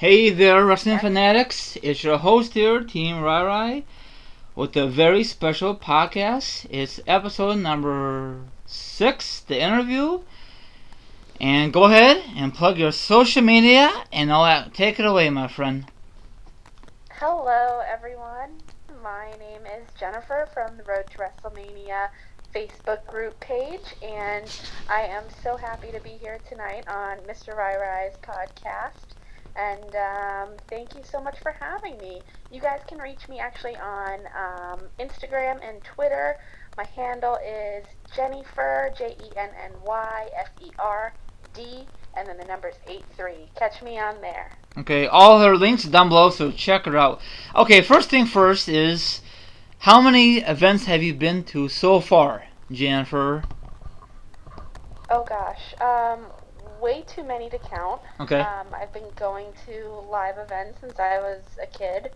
Hey there, wrestling fanatics. It's your host here, Team Rai Rai, with a very special podcast. It's episode number 6, the interview. And go ahead and plug your social media and all that. Take it away, my friend. Hello, everyone. My name is Jennifer from the Road to WrestleMania Facebook group page, and I am so happy to be here tonight on Mr. Rai Rai's podcast. And thank you so much for having me. You guys can reach me actually on Instagram and Twitter. My handle is Jennifer, JennyFerd, and then the number's 83. Catch me on there. Okay, all her links down below, so check her out. Okay, first thing first is how many events have you been to so far, Jennifer? Oh gosh, way too many to count. Okay. I've been going to live events since I was a kid,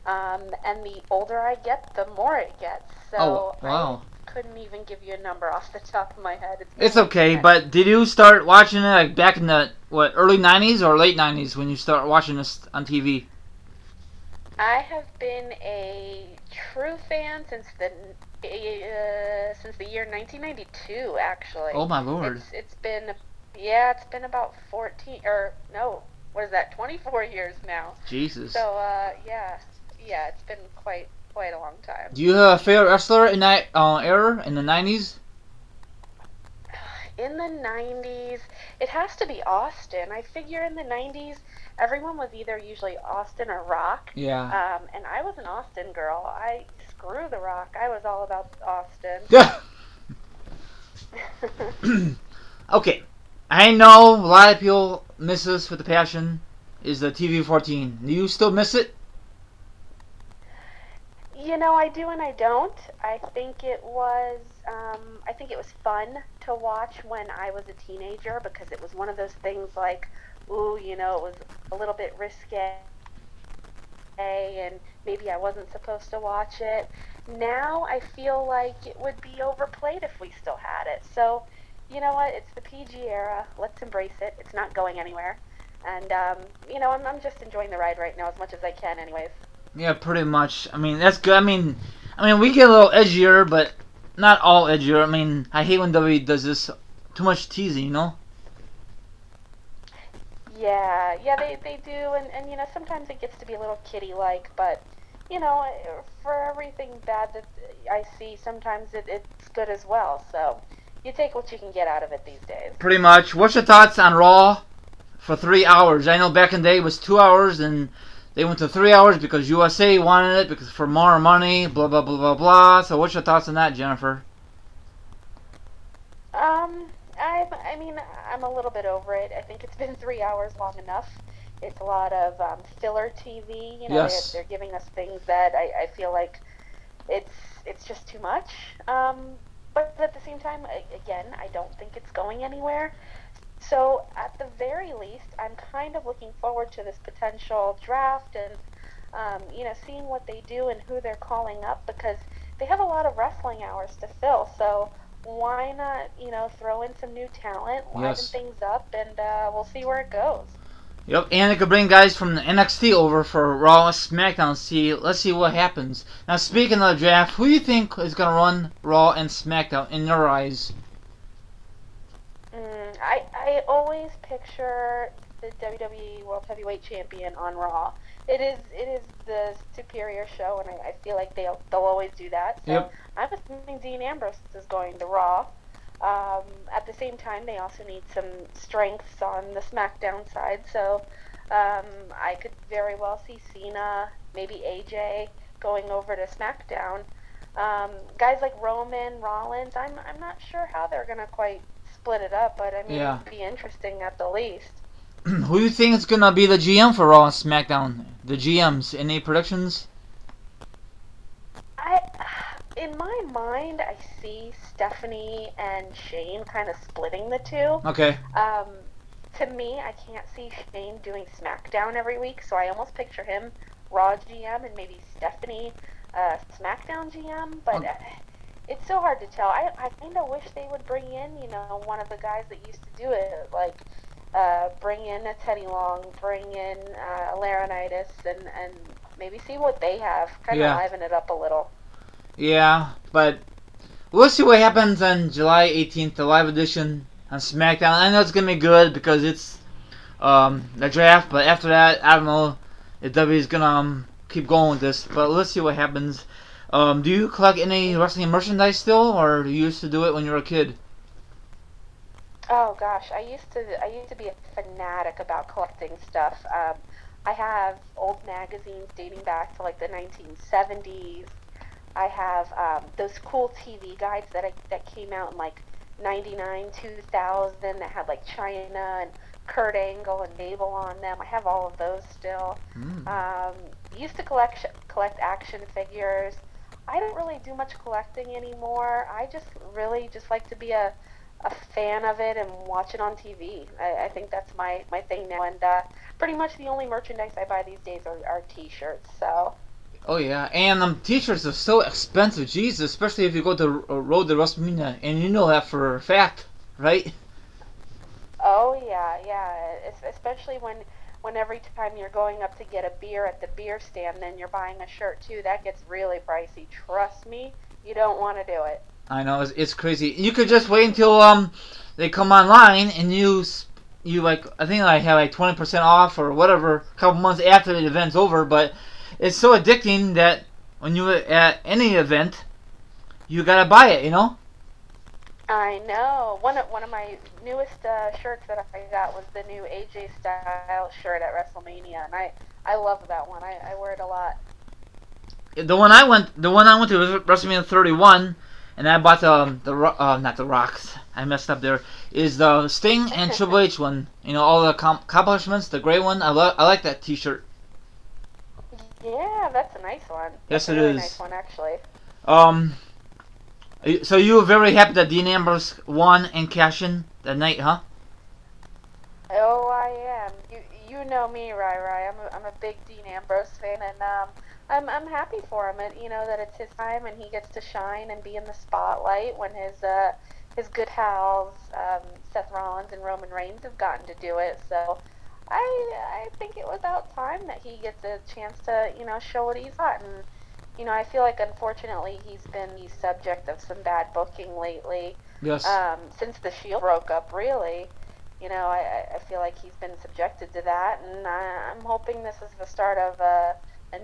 and the older I get, the more it gets. So Oh, wow. I couldn't even give you a number off the top of my head. It's okay, but did you start watching it like back in the early '90s or late '90s when you start watching this on TV? I have been a true fan since the year 1992. Actually. Oh my lord! It's been it's been about 14 or no, what is that? 24 years now. Jesus. So yeah, it's been quite a long time. Do you have a favorite wrestler in that era in the '90s? In the 90s, it has to be Austin. I figure in the 90s, everyone was either usually Austin or Rock. Yeah. And I was an Austin girl. Screw the Rock. I was all about Austin. Yeah. Okay. I know a lot of people miss this with the passion. Is the TV-14? Do you still miss it? You know, I do and I don't. I think it was fun to watch when I was a teenager because it was one of those things like, ooh, you know, it was a little bit risque and maybe I wasn't supposed to watch it. Now I feel like it would be overplayed if we still had it. So, you know what? It's the PG era. Let's embrace it. It's not going anywhere. And, you know, I'm just enjoying the ride right now as much as I can anyways. Yeah, pretty much. I mean, that's good. I mean, we get a little edgier, but not all edgier. I mean, I hate when WWE does this too much teasing, you know? Yeah, they do, and you know, sometimes it gets to be a little kiddie-like, but, you know, for everything bad that I see, sometimes it's good as well, so you take what you can get out of it these days. Pretty much. What's your thoughts on Raw for 3 hours? I know back in the day it was 2 hours, and they went to 3 hours because USA wanted it because for more money, blah, blah, blah, blah, blah. So what's your thoughts on that, Jennifer? I mean, I'm a little bit over it. I think it's been 3 hours long enough. It's a lot of filler TV. You know, Yes. they're giving us things that I feel like it's just too much. But at the same time, again, I don't think it's going anywhere. So at the very least, I'm kind of looking forward to this potential draft and you know, seeing what they do and who they're calling up because they have a lot of wrestling hours to fill. So why not, you know, throw in some new talent, liven Yes. things up, and we'll see where it goes. Yep, and they could bring guys from the NXT over for Raw and SmackDown. Let's see what happens. Now, speaking of the draft, who do you think is going to run Raw and SmackDown in your eyes? I always picture the WWE World Heavyweight Champion on Raw. It is the superior show, and I feel like they'll always do that. So Yep. I'm assuming Dean Ambrose is going to Raw. At the same time, they also need some strengths on the SmackDown side. So I could very well see Cena, maybe AJ going over to SmackDown. Guys like Roman, Rollins, I'm not sure how they're gonna quite split it up, but I mean Yeah. it'd be interesting at the least. Who do you think is going to be the GM for Raw and SmackDown? The GMs, any predictions? I, in my mind, I see Stephanie and Shane kind of splitting the two. Okay. To me, I can't see Shane doing SmackDown every week, so I almost picture him Raw GM and maybe Stephanie SmackDown GM. But it's so hard to tell. I kind of wish they would bring in, you know, one of the guys that used to do it, like bring in a Teddy Long, bring in Laurinaitis, and maybe see what they have. Kind of Yeah, liven it up a little. yeah, but we'll see what happens on July 18th, the live edition on SmackDown. I know it's gonna be good because it's the draft, but after that, I don't know if W is gonna keep going with this. But let's see what happens. Do you collect any wrestling merchandise still, or you used to do it when you were a kid? Oh gosh, I used to be a fanatic about collecting stuff. I have old magazines dating back to like the 1970s. I have those cool TV guides that came out in like 99, 2000 that had like China and Kurt Angle and Mabel on them. I have all of those still. Mm. Um, used to collect action figures. I don't really do much collecting anymore. I just really just like to be a fan of it and watch it on TV. I think that's my thing now. And pretty much the only merchandise I buy these days are T-shirts. So. Oh yeah, and t-shirts are so expensive, Jesus, especially if you go to Road to WrestleMania, and you know that for a fact, right? Oh yeah, yeah. Especially when every time you're going up to get a beer at the beer stand, then you're buying a shirt too. That gets really pricey. Trust me, you don't want to do it. I know it's crazy. You could just wait until they come online and you like I think I have like 20% off or whatever a couple months after the event's over. But it's so addicting that when you at any event, you gotta buy it. You know? I know. One of my newest shirts that I got was the new AJ Styles shirt at WrestleMania, and I love that one. I wear it a lot. The one I went to was WrestleMania 31, and I bought not the Rocks. I messed up there. Is the Sting and Triple H one? You know all the accomplishments. The gray one. I like that T-shirt. Yeah, that's a nice one. Yes, That's a it really nice is. one, actually. Um, so you were very happy that Dean Ambrose won and cashed in that night, huh? Oh, I am. You know me, Rai Rai. I'm a big Dean Ambrose fan, and I'm happy for him. And you know that it's his time, and he gets to shine and be in the spotlight when his good pals Seth Rollins and Roman Reigns have gotten to do it. So I think it was about time that he gets a chance to show what he's got. And I feel like unfortunately he's been the subject of some bad booking lately Yes. since the Shield broke up. Really, I feel like he's been subjected to that, and I'm hoping this is the start of a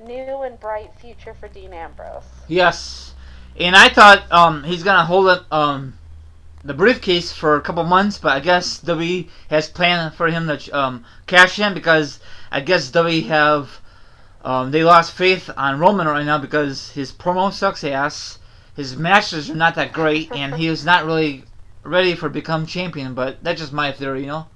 new and bright future for Dean Ambrose. Yes. And I thought he's gonna hold it the briefcase for a couple months, but I guess W has planned for him to cash in because I guess W have they lost faith on Roman right now because his promo sucks ass. His matches are not that great, and he is not really ready for become champion. But that's just my theory, you know.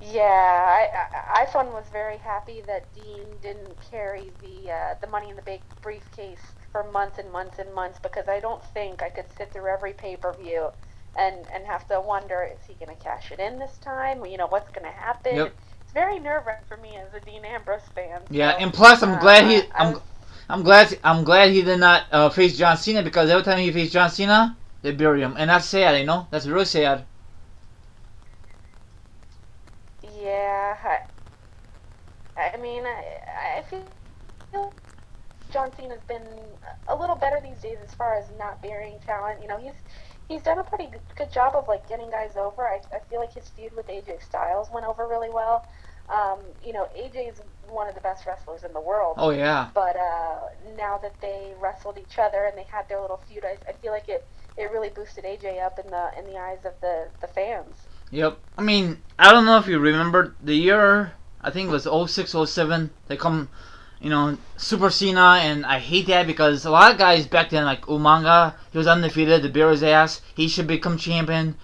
Yeah, I for one was very happy that Dean didn't carry the Money in the Bank briefcase for months and months and months, because I don't think I could sit through every pay-per-view and have to wonder, is he going to cash it in this time? What's going to happen? Yep. It's very nerve-wracking for me as a Dean Ambrose fan. Yeah, So and plus I'm glad he I was I'm glad he did not face John Cena because every time he faced John Cena, they bury him, and that's sad, you know. That's really sad. yeah. I mean, I feel John Cena's been a little better these days as far as not burying talent. He's done a pretty good job of like getting guys over. I feel like his feud with AJ Styles went over really well. AJ's one of the best wrestlers in the world, Oh yeah. but now that they wrestled each other and they had their little feud, I feel like it really boosted AJ up in the eyes of the fans. Yep. I mean, I don't know if you remember the year. I think it was 06, 07. They come, Super Cena, and I hate that because a lot of guys back then, like Umanga, he was undefeated, to bear his ass. He should become champion.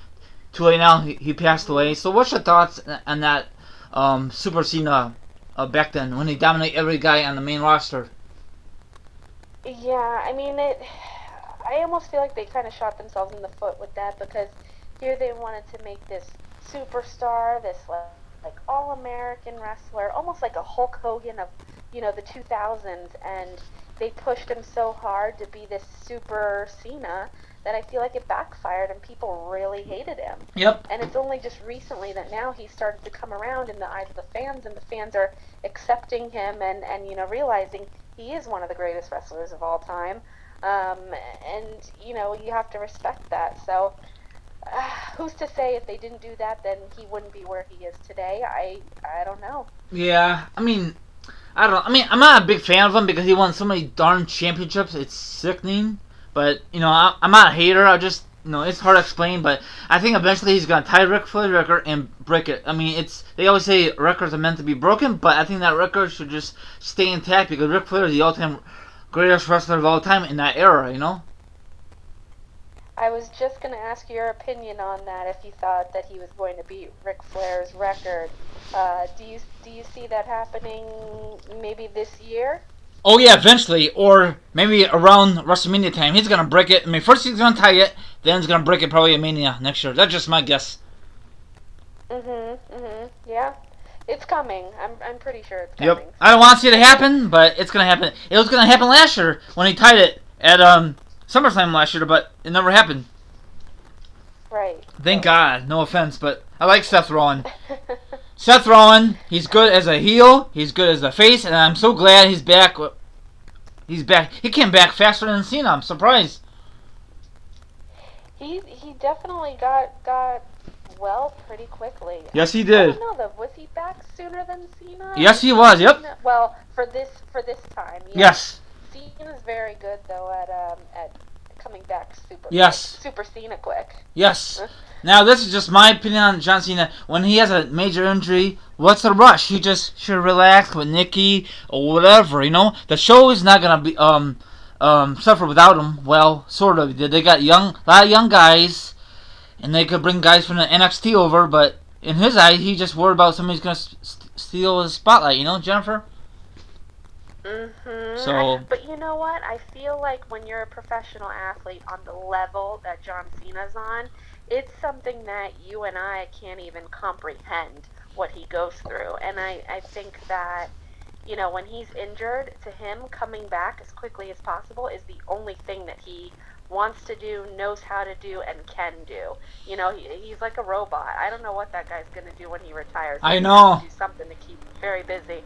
Too late now, he passed away. So, what's your thoughts on that Super Cena back then when he dominated every guy on the main roster? Yeah, I mean it. I almost feel like they kind of shot themselves in the foot with that, because here they wanted to make this superstar, this like all American wrestler, almost like a Hulk Hogan of the 2000s, and they pushed him so hard to be this super Cena that I feel like it backfired and people really hated him. Yep. And it's only just recently that now he started to come around in the eyes of the fans, and the fans are accepting him and realizing he is one of the greatest wrestlers of all time. And you have to respect that. So who's to say if they didn't do that, then he wouldn't be where he is today? I don't know. Yeah, I mean, I don't know. I mean, I'm not a big fan of him because he won so many darn championships. It's sickening. But, I'm not a hater. I just, it's hard to explain. But I think eventually he's going to tie Ric Flair's record and break it. I mean, they always say records are meant to be broken, but I think that record should just stay intact because Ric Flair is the all-time greatest wrestler of all time in that era. I was just going to ask your opinion on that, if you thought that he was going to beat Ric Flair's record. Do you see that happening maybe this year? Oh, yeah, eventually. Or maybe around WrestleMania time. He's going to break it. I mean, first he's going to tie it, then he's going to break it probably at Mania next year. That's just my guess. Yeah. It's coming. I'm pretty sure it's coming. Yep. I don't want to see it happen, but it's going to happen. It was going to happen last year when he tied it at SummerSlam last year, but it never happened. Right. Thank God. No offense, but I like Seth Rollins. Seth Rollins, he's good as a heel, he's good as a face, and I'm so glad he's back. He's back. He came back faster than Cena. I'm surprised. He definitely got well pretty quickly. Yes, he did. I don't know though. Was he back sooner than Cena? Yes, he was. Yep. Well, for this time. Yes. Cena's very good though at coming back super. Yes. Quick. Super Cena quick. Yes. Now, this is just my opinion on John Cena. When he has a major injury, what's the rush? He just should relax with Nikki or whatever, The show is not going to be suffer without him. Well, sort of. They got a lot of young guys, and they could bring guys from the NXT over, but in his eye, he just worried about somebody's going to steal his spotlight, Jennifer? So, but you know what? I feel like when you're a professional athlete on the level that John Cena's on, it's something that you and I can't even comprehend what he goes through. And I think that, when he's injured, to him, coming back as quickly as possible is the only thing that he wants to do, knows how to do, and can do. He's like a robot. I don't know what that guy's going to do when he retires. I know. Do something to keep very busy.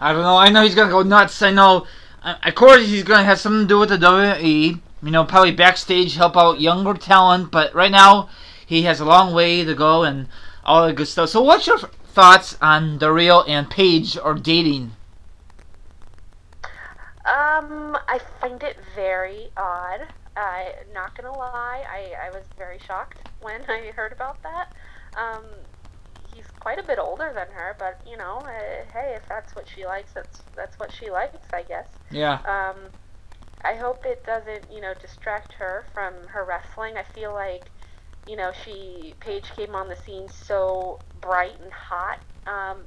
I don't know. I know he's going to go nuts. I know. Of course, he's going to have something to do with the WWE. Probably backstage, help out younger talent. But right now, he has a long way to go and all that good stuff. So what's your thoughts on Daryl and Paige are dating? I find it very odd. Not going to lie, I was very shocked when I heard about that. He's quite a bit older than her, but hey, if that's what she likes, that's what she likes, I guess. Yeah. I hope it doesn't, distract her from her wrestling. I feel like, Paige came on the scene so bright and hot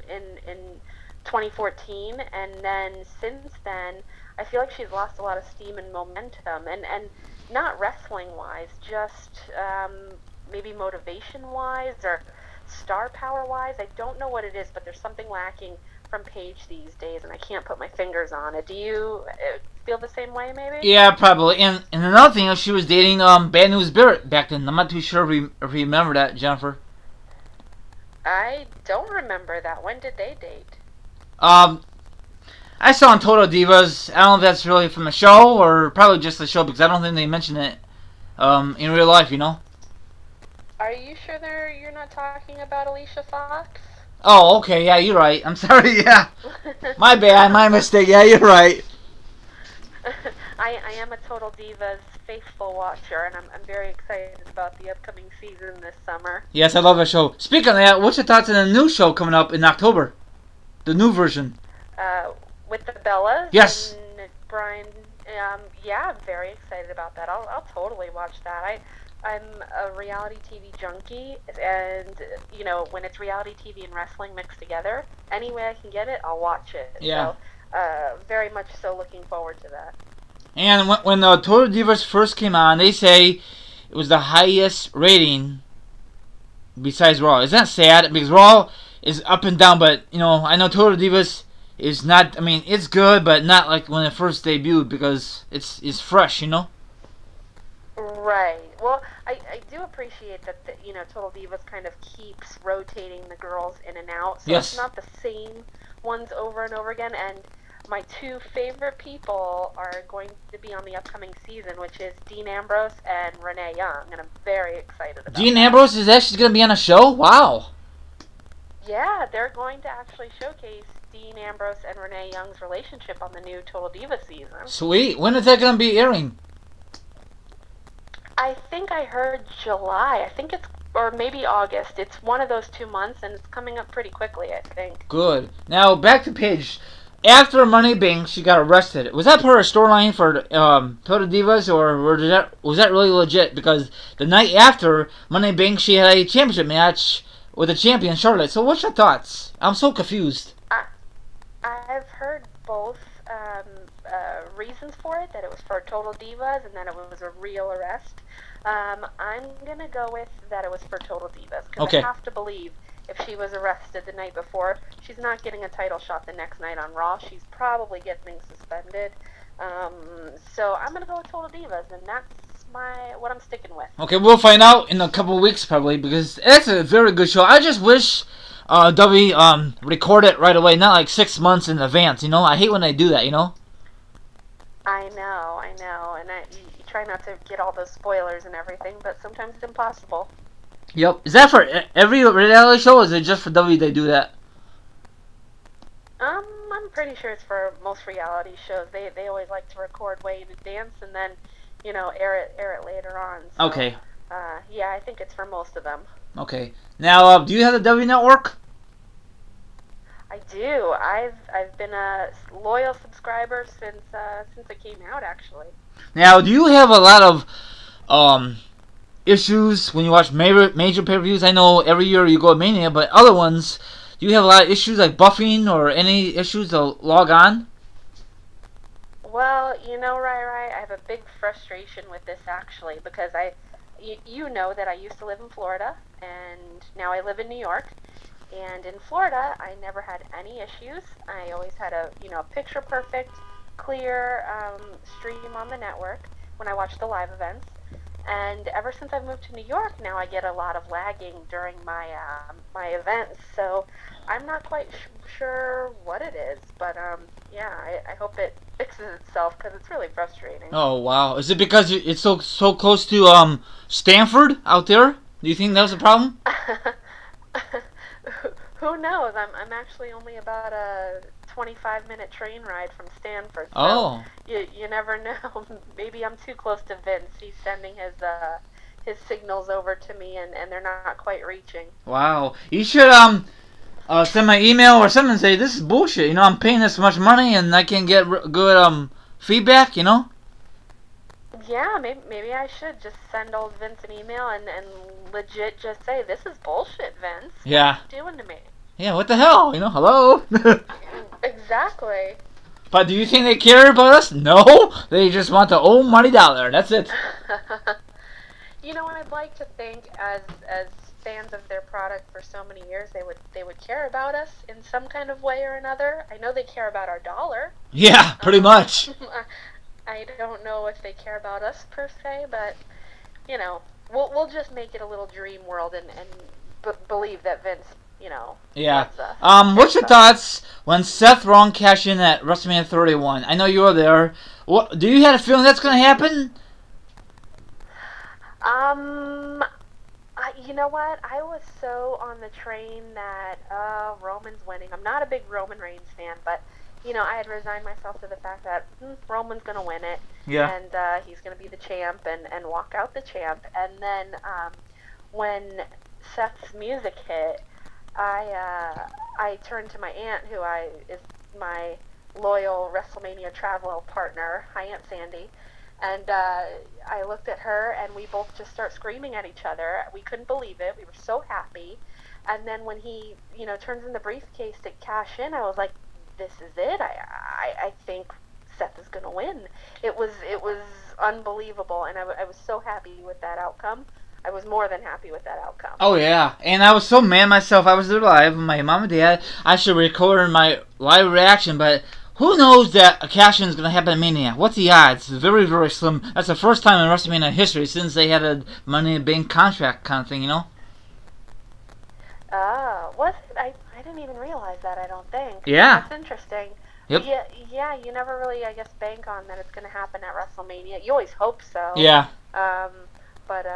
in 2014, and then since then, I feel like she's lost a lot of steam and momentum, and not wrestling wise, just maybe motivation wise or star power wise. I don't know what it is, but there's something lacking from Paige these days, and I can't put my fingers on it. Do you feel the same way, maybe? Yeah, probably. And another thing, she was dating Bad News Barrett back then. I'm not too sure if you remember that, Jennifer. I don't remember that. When did they date? I saw on Total Divas. I don't know if that's really from the show or probably just the show because I don't think they mentioned it in real life, Are you sure you're not talking about Alicia Fox? Oh, okay. Yeah, you're right. I'm sorry. Yeah. My bad. My mistake. Yeah, you're right. I am a Total Divas faithful watcher, and I'm very excited about the upcoming season this summer. Yes, I love the show. Speaking of that, what's your thoughts on the new show coming up in October? The new version. With the Bellas? Yes. And Brian. Yeah, I'm very excited about that. I'll totally watch that. I'm a reality TV junkie, and when it's reality TV and wrestling mixed together, any way I can get it, I'll watch it. Yeah. So, very much so looking forward to that. And when the Total Divas first came on, they say it was the highest rating besides Raw. Is that sad? Because Raw is up and down, but I know Total Divas is not. I mean, it's good, but not like when it first debuted because it's fresh, you know. Right. Well, I do appreciate that Total Divas kind of keeps rotating the girls in and out, so it's Yes. not the same ones over and over again. And my two favorite people are going to be on the upcoming season, which is Dean Ambrose and Renee Young, and I'm very excited about Dean that. Ambrose is actually gonna be on a show. Wow. Yeah, they're going to actually showcase Dean Ambrose and Renee Young's relationship on the new Total Divas season. Sweet. When is that gonna be airing? I think I heard July. I think it's, or maybe August. It's one of those 2 months, and it's coming up pretty quickly, I think. Good. Now back to Paige. After Money Bank, she got arrested. Was that part of a storyline for Total Divas, or was that really legit? Because the night after Money Bank, she had a championship match with the champion Charlotte. So what's your thoughts? I'm so confused. I, I've heard both reasons for it, that it was for Total Divas and that it was a real arrest. I'm going to go with that it was for Total Divas, because Okay. I have to believe if she was arrested the night before, she's not getting a title shot the next night on Raw. She's probably getting suspended. So I'm going to go with Total Divas, and that's what I'm sticking with. Okay, we'll find out in a couple weeks probably because it's a very good show. I just wish W record it right away, not like 6 months in advance. You know, I hate when they do that. You know. I know, and you try not to get all those spoilers and everything, but sometimes it's impossible. Yep. Is that for every reality show, or is it just for W they do that? I'm pretty sure it's for most reality shows. They always like to record way in advance and then, air it later on. So, Okay. yeah, I think it's for most of them. Okay. Now, do you have the W network? I do. I've been a loyal subscriber since it came out, actually. Now, do you have a lot of issues when you watch major pay-per-views? I know every year you go to Mania, but other ones, do you have a lot of issues like buffing or any issues to log on? Well, Rai, I have a big frustration with this actually, because you know that I used to live in Florida and now I live in New York. And in Florida, I never had any issues. I always had a picture perfect, clear stream on the network when I watched the live events. And ever since I've moved to New York, now I get a lot of lagging during my events. So I'm not quite sure what it is, but yeah, I hope it fixes itself because it's really frustrating. Oh wow! Is it because it's so close to Stanford out there? Do you think that was a problem? Who knows? I'm actually only about a 25-minute train ride from Stanford. So Oh. you never know. Maybe I'm too close to Vince. He's sending his signals over to me, and they're not quite reaching. Wow. You should send my email or something and say this is bullshit. You know, I'm paying this much money and I can get good feedback. You know. Yeah, maybe I should just send old Vince an email and legit just say, this is bullshit, Vince. Yeah. What are you doing to me? Yeah. What the hell? You know. Hello. Exactly. But do you think they care about us? No. They just want the old money dollar. That's it. I'd like to think as fans of their product for so many years, they would care about us in some kind of way or another. I know they care about our dollar. Yeah. Pretty much. I don't know if they care about us per se, but we'll just make it a little dream world and believe that Vince, Yeah. loves us. What's your thoughts when Seth Rollins cashed in at WrestleMania 31? I know you were there. What do you have a feeling that's gonna happen? You know what? I was so on the train that Roman's winning. I'm not a big Roman Reigns fan, but I had resigned myself to the fact that Roman's gonna win it, Yeah. and he's gonna be the champ and walk out the champ. And then when Seth's music hit, I turned to my aunt, who is my loyal WrestleMania travel partner. Hi, Aunt Sandy. And I looked at her, and we both just start screaming at each other. We couldn't believe it. We were so happy. And then when he, turns in the briefcase to cash in, I was like, "This is it. I think Seth is gonna win." It was unbelievable, and I was so happy with that outcome. I was more than happy with that outcome. Oh yeah, and I was so mad myself. I was there live with my mom and dad. I should record my live reaction, but who knows that a cash-in is going to happen at Mania? What's the odds? Very, very slim. That's the first time in WrestleMania history since they had a Money in the Bank contract kind of thing, you know? Was it? I didn't even realize that, I don't think. Yeah. That's interesting. Yep. Yeah, you never really, I guess, bank on that it's going to happen at WrestleMania. You always hope so. Yeah. But,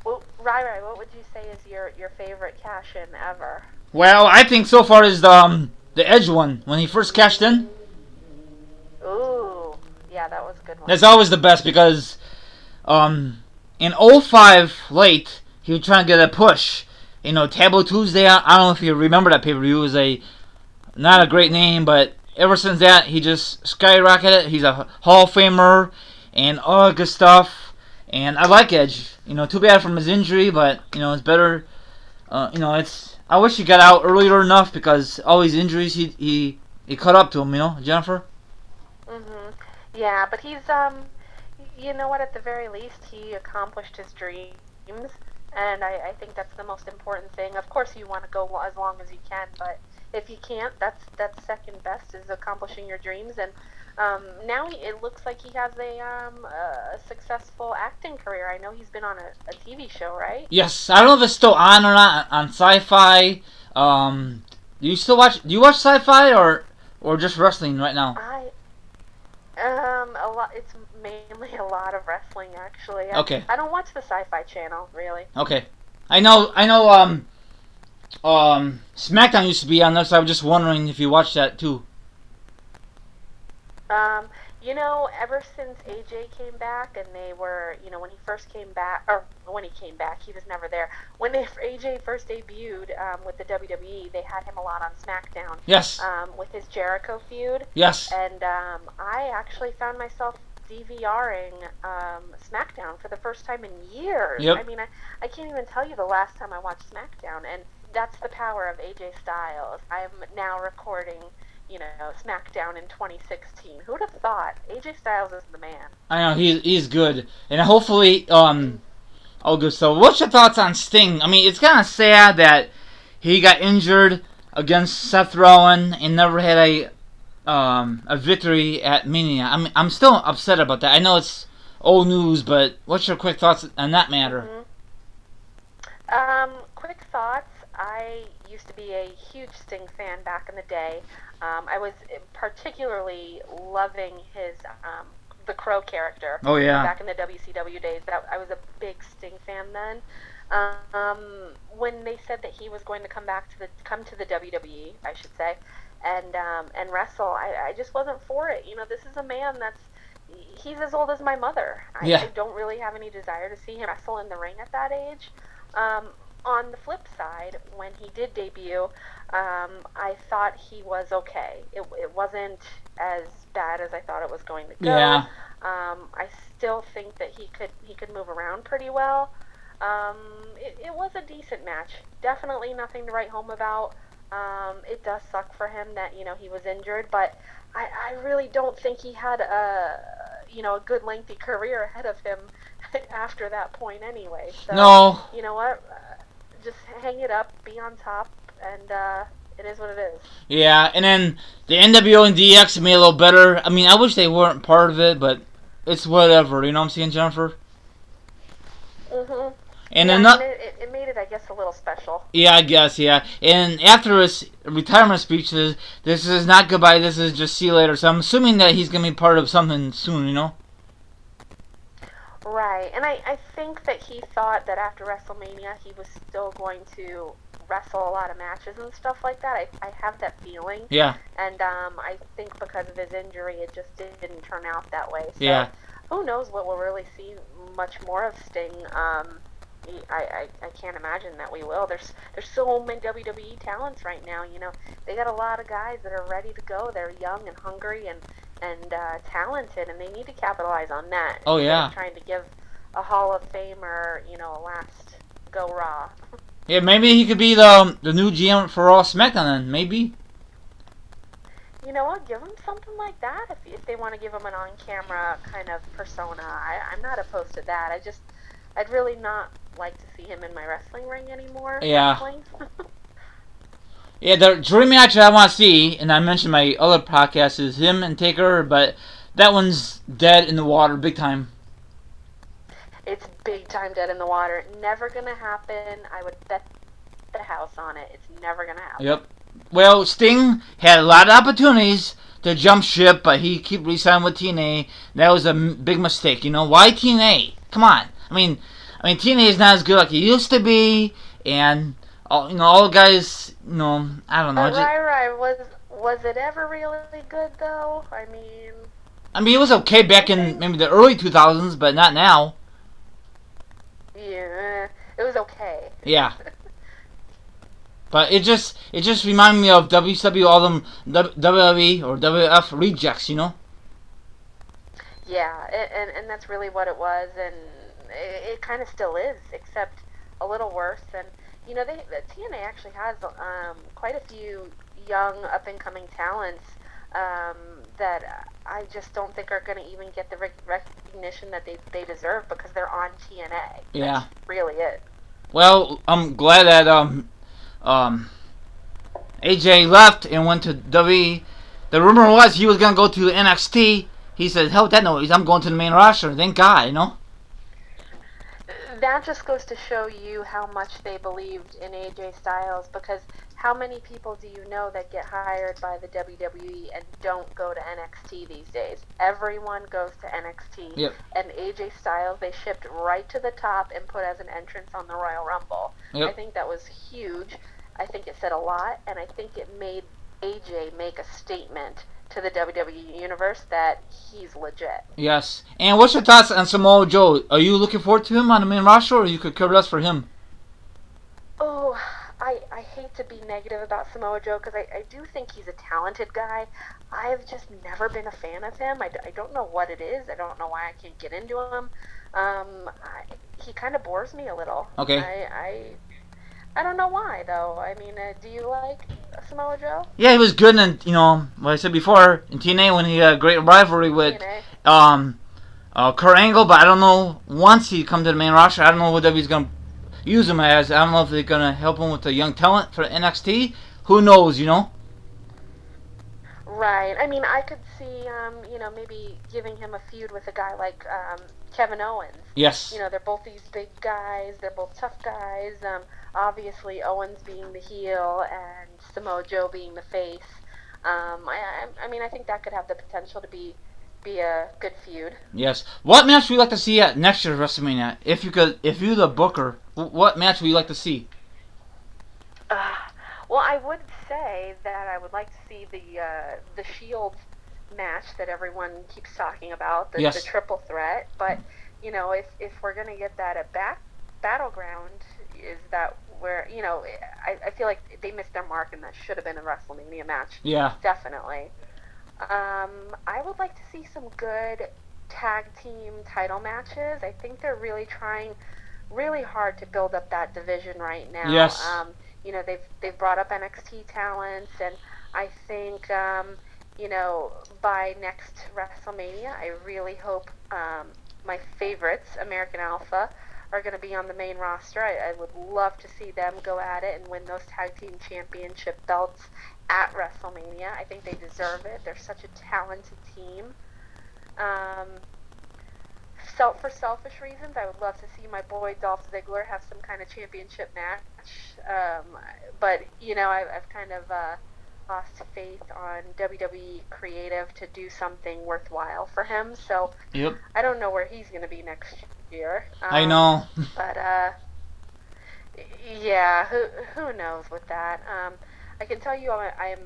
well, Rai, what would you say is your favorite cash-in ever? Well, I think so far is the Edge one when he first cashed in. Ooh, yeah, that was a good one. That's always the best because in '05 late he was trying to get a push. You know, Taboo Tuesday. I don't know if you remember that pay-per-view. It was not a great name, but ever since that he just skyrocketed. He's a Hall of Famer and all good stuff. And I like Edge. You know, too bad from his injury, but you know it's better. You know, it's. I wish he got out earlier enough because all these injuries he caught up to him. You know, Jennifer. Yeah, but he's you know what? At the very least, he accomplished his dreams, and I think that's the most important thing. Of course, you want to go as long as you can, but if you can't, that's second best is accomplishing your dreams. And now it looks like he has a successful acting career. I know he's been on a TV show, right? Yes, I don't know if it's still on or not on Sci-Fi. Do you still watch? Do you watch Sci-Fi or just wrestling right now? A lot. It's mainly a lot of wrestling, actually. Okay. I don't watch the Sci-Fi Channel really. Okay. I know. SmackDown used to be on there, so I was just wondering if you watched that too. You know, ever since AJ came back, and they were, you know, when he first came back, or when he came back, he was never there. When AJ first debuted with the WWE, they had him a lot on SmackDown. Yes. With his Jericho feud. Yes. And I actually found myself DVRing SmackDown for the first time in years. Yep. I mean, I can't even tell you the last time I watched SmackDown, and that's the power of AJ Styles. I'm now recording, you know, SmackDown in 2016. Who'd have thought? AJ Styles is the man. I know he's good, and hopefully all good. So, what's your thoughts on Sting? I mean, it's kind of sad that he got injured against Seth Rollins and never had a victory at Mania. I'm still upset about that. I know it's old news, but what's your quick thoughts on that matter? Quick thoughts. I used to be a huge Sting fan back in the day. I was particularly loving his the Crow character. Oh yeah. Back in the WCW days, I was a big Sting fan then. When they said that he was going to come to the WWE, I should say, and wrestle, I just wasn't for it. You know, this is a man he's as old as my mother. I don't really have any desire to see him wrestle in the ring at that age. On the flip side, when he did debut, I thought he was okay. It wasn't as bad as I thought it was going to go. Yeah. I still think that he could move around pretty well. It was a decent match. Definitely nothing to write home about. It does suck for him that, you know, he was injured, but I really don't think he had a good lengthy career ahead of him after that point anyway. So, no. You know what? Just hang it up, be on top, and it is what it is. Yeah, and then the NWO and DX made it a little better. I mean, I wish they weren't part of it, but it's whatever. You know what I'm saying, Jennifer? And yeah, then it made it, I guess, a little special. Yeah, I guess, yeah. And after his retirement speeches, this is not goodbye, this is just see you later. So I'm assuming that he's going to be part of something soon, you know? Right, and I think that he thought that after WrestleMania he was still going to wrestle a lot of matches and stuff like that. I have that feeling. Yeah. And I think because of his injury it just didn't turn out that way. So yeah. Who knows what we'll really see much more of Sting. I can't imagine that we will. There's so many WWE talents right now, you know. They got a lot of guys that are ready to go. They're young and hungry and talented, and they need to capitalize on that. Oh yeah. Trying to give a Hall of Famer, you know, a last go raw. Yeah, maybe he could be the new GM for Raw SmackDown then, maybe. You know what? Give him something like that if they want to give him an on-camera kind of persona. I'm not opposed to that. I'd really not like to see him in my wrestling ring anymore. Yeah. Wrestling. Yeah, the dream match I want to see, and I mentioned my other podcast, is him and Taker, but that one's dead in the water big time. It's big time dead in the water. Never gonna happen. I would bet the house on it. It's never gonna happen. Yep. Well, Sting had a lot of opportunities to jump ship, but he keep re-signing with TNA. That was a big mistake. You know why TNA? Come on. TNA is not as good like it used to be, and all the guys. I don't know. Right. Was it ever really good though? It was okay back in maybe the early 2000s, but not now. Yeah, it was okay. Yeah. But it just reminded me of WCW, all them WWE or WF rejects, Yeah, and that's really what it was, and it kind of still is, except a little worse. And the TNA actually has quite a few young up and coming talents that I just don't think are going to even get the recognition that they deserve because they're on TNA. Yeah. That's really it. Well, I'm glad that AJ left and went to WWE. The rumor was he was gonna go to NXT. He said, "Hell with that noise! I'm going to the main roster." Thank God, That just goes to show you how much they believed in AJ Styles, because how many people do you know that get hired by the WWE and don't go to NXT these days? Everyone goes to NXT. Yep. And AJ Styles, they shipped right to the top and put as an entrance on the Royal Rumble. Yep. I think that was huge. I think it said a lot, and I think it made AJ make a statement to the WWE universe that he's legit. Yes. And what's your thoughts on Samoa Joe? Are you looking forward to him on the main roster, or you could care less for him? Oh, I hate to be negative about Samoa Joe because I do think he's a talented guy. I've just never been a fan of him. I don't know what it is. I don't know why I can't get into him. He kind of bores me a little. Okay. I don't know why, though. Do you like Samoa Joe? Yeah, he was good, and what I said before in TNA when he had a great rivalry with Kurt Angle. But I don't know, once he comes to the main roster, I don't know what WWE's gonna use him as. I don't know if they're gonna help him with the young talent for NXT. Who knows? Right. I could see, maybe giving him a feud with a guy like Kevin Owens. Yes. They're both these big guys. They're both tough guys. Obviously, Owens being the heel and Samoa Joe being the face. I think that could have the potential to be a good feud. Yes. What match would you like to see at next year's WrestleMania? If you're the booker, what match would you like to see? Well, I would say that I would like to see the Shield match that everyone keeps talking about, the triple threat. But if we're gonna get that at Battleground, is that where I feel like they missed their mark, and that should have been a WrestleMania match. Yeah, definitely. I would like to see some good tag team title matches. I think they're really trying really hard to build up that division right now. Yes. They've brought up NXT talents, and I think by next WrestleMania, I really hope my favorites, American Alpha, are going to be on the main roster. I would love to see them go at it and win those tag team championship belts at WrestleMania. I think they deserve it. They're such a talented team. For selfish reasons, I would love to see my boy Dolph Ziggler have some kind of championship match. But I've kind of lost faith on WWE creative to do something worthwhile for him. So yep. I don't know where he's going to be next year. I know. But yeah, who knows with that? I can tell you I am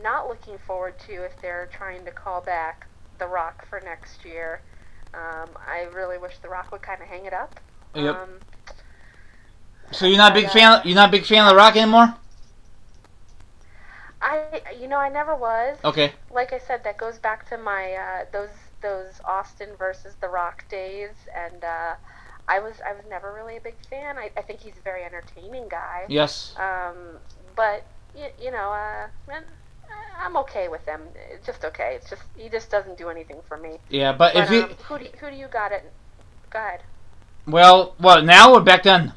not looking forward to if they're trying to call back The Rock for next year. I really wish The Rock would kind of hang it up. Yep. So you're not a big fan. You're not a big fan of The Rock anymore. I never was. Okay. Like I said, that goes back to my those Austin versus The Rock days, and I was never really a big fan. I think he's a very entertaining guy. Yes. But I'm okay with him. It's just okay. It's just he just doesn't do anything for me. Yeah, but if who do you got it? Go ahead. Well, what now or back then?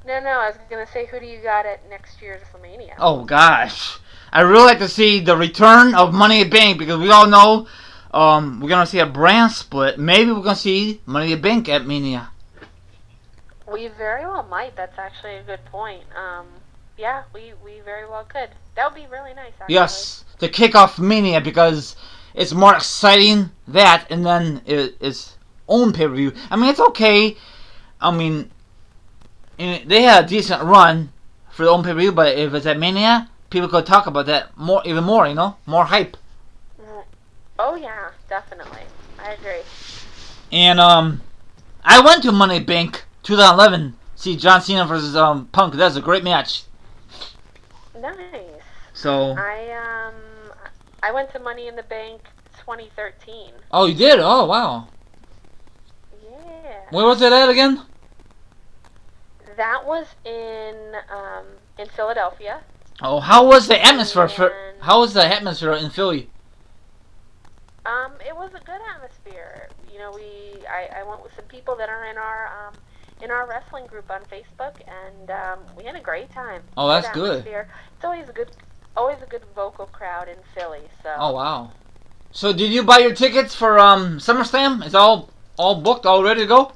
No, no, I was gonna say, who do you got at next year's WrestleMania? Oh gosh, I really like to see the return of Money in the Bank because we all know we're gonna see a brand split. Maybe we're gonna see Money in the Bank at Mania. We very well might. That's actually a good point. Yeah, we very well could. That would be really nice, actually. Yes, to kick off Mania because it's more exciting that and then its own pay per view. I mean, it's okay. I mean, they had a decent run for the own pay per view, but if it's at Mania, people could talk about that more, even more. More hype. Oh yeah, definitely. I agree. And I went to Money Bank 2011. See John Cena versus Punk. That's a great match. Nice. So. I went to Money in the Bank 2013. Oh, you did? Oh, wow. Yeah. Where was it at again? That was in Philadelphia. Oh, how was the atmosphere How was the atmosphere in Philly? It was a good atmosphere. You know, I went with some people that are in our wrestling group on Facebook, and we had a great time. Oh, that's good. It's always a good vocal crowd in Philly. So. Oh, wow. So did you buy your tickets for SummerSlam? It's all booked, all ready to go?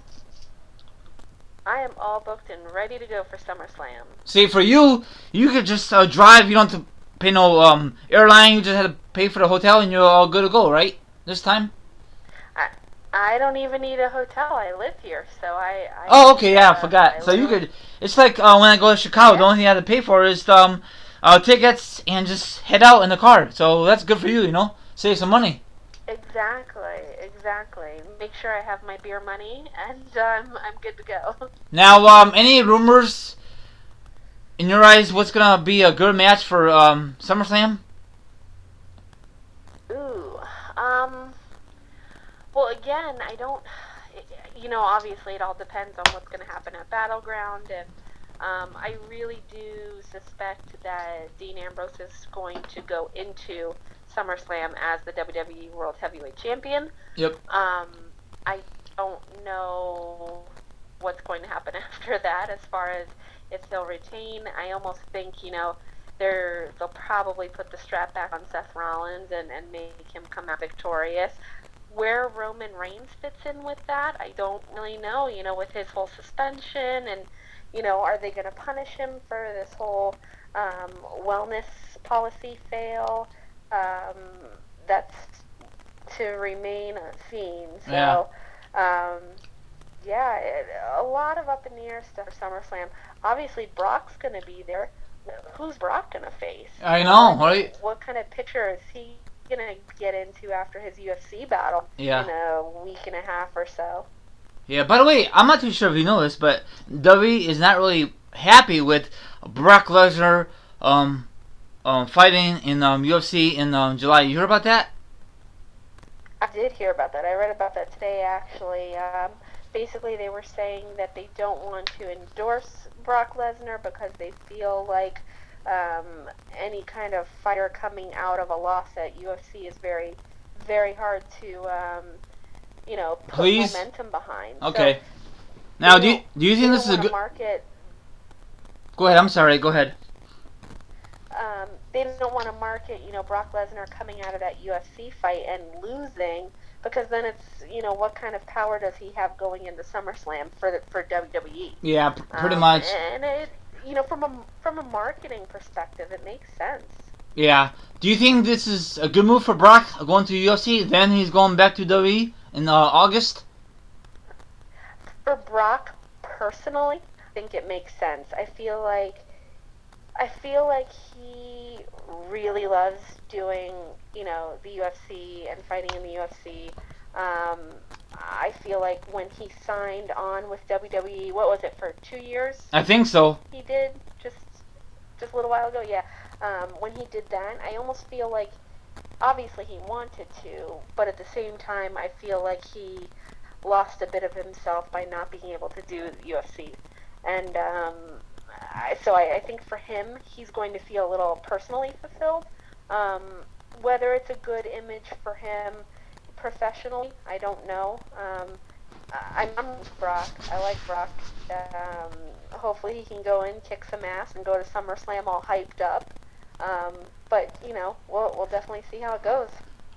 I am all booked and ready to go for SummerSlam. See, for you could just drive. You don't have to pay no airline. You just have to pay for the hotel, and you're all good to go, right? This time. I don't even need a hotel. I live here, so I oh, okay, yeah, I forgot. So you could. It's like when I go to Chicago. Yeah. The only thing I have to pay for is tickets and just head out in the car. So that's good for you, Save some money. Exactly. Make sure I have my beer money, and I'm good to go. Now, any rumors in your eyes? What's gonna be a good match for SummerSlam? Ooh, well, again, I don't. Obviously, it all depends on what's going to happen at Battleground, and I really do suspect that Dean Ambrose is going to go into SummerSlam as the WWE World Heavyweight Champion. Yep. I don't know what's going to happen after that as far as if they'll retain. I almost think, they'll probably put the strap back on Seth Rollins and make him come out victorious. Where Roman Reigns fits in with that, I don't really know, with his whole suspension and, are they going to punish him for this whole wellness policy fail? That's to remain seen. So, a lot of up in the air stuff for SummerSlam. Obviously, Brock's going to be there. Who's Brock going to face? I know, right? What kind of picture is he going to get into after his UFC battle in a week and a half or so? Yeah, by the way, I'm not too sure if you know this, but WWE is not really happy with Brock Lesnar fighting in UFC in July. You heard about that? I did hear about that. I read about that today, actually. Basically, they were saying that they don't want to endorse Brock Lesnar because they feel like any kind of fighter coming out of a loss at UFC is very, very hard to, put momentum behind. Okay. So, now, do you think this is a good market? Go ahead. I'm sorry. Go ahead. They don't want to market, Brock Lesnar coming out of that UFC fight and losing, because then it's, what kind of power does he have going into SummerSlam for WWE? Yeah, pretty much. And it, from a marketing perspective, it makes sense. Yeah. Do you think this is a good move for Brock going to UFC? Then he's going back to WWE in August? For Brock, personally, I think it makes sense. I feel like he really loves doing, the UFC and fighting in the UFC. I feel like when he signed on with WWE, what was it, for 2 years? I think so. He did, just a little while ago, yeah. When he did that, I almost feel like, obviously he wanted to, but at the same time, I feel like he lost a bit of himself by not being able to do UFC. And so I think for him, he's going to feel a little personally fulfilled. Whether it's a good image for him professionally, I don't know. I'm Brock. I like Brock. Hopefully he can go in, kick some ass, and go to SummerSlam all hyped up. But we'll definitely see how it goes.